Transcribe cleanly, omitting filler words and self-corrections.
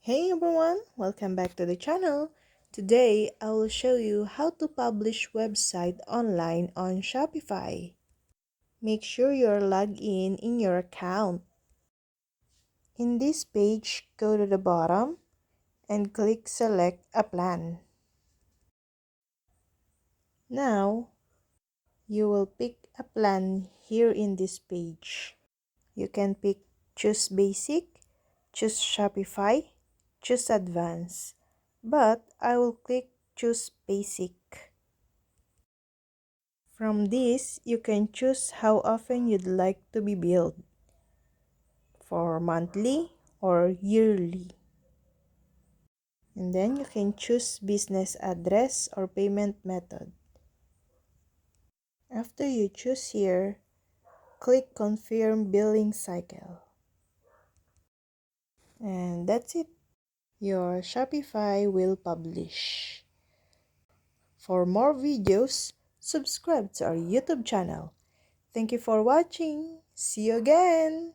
Hey everyone, welcome back to the channel. Today, I will show you how to publish website online on Shopify. Make sure you're logged in your account. In this page, go to the bottom and click select a plan. Now, you will pick a plan here in this page. You can pick choose basic, choose Shopify, choose advanced, but I will click choose basic. From this, you can choose how often you'd like to be billed, for monthly or yearly. And then you can choose business address or payment method. After you choose here, click confirm billing cycle. And that's it. Your Shopify will publish. For more videos, subscribe to our YouTube channel. Thank you for watching. See you again!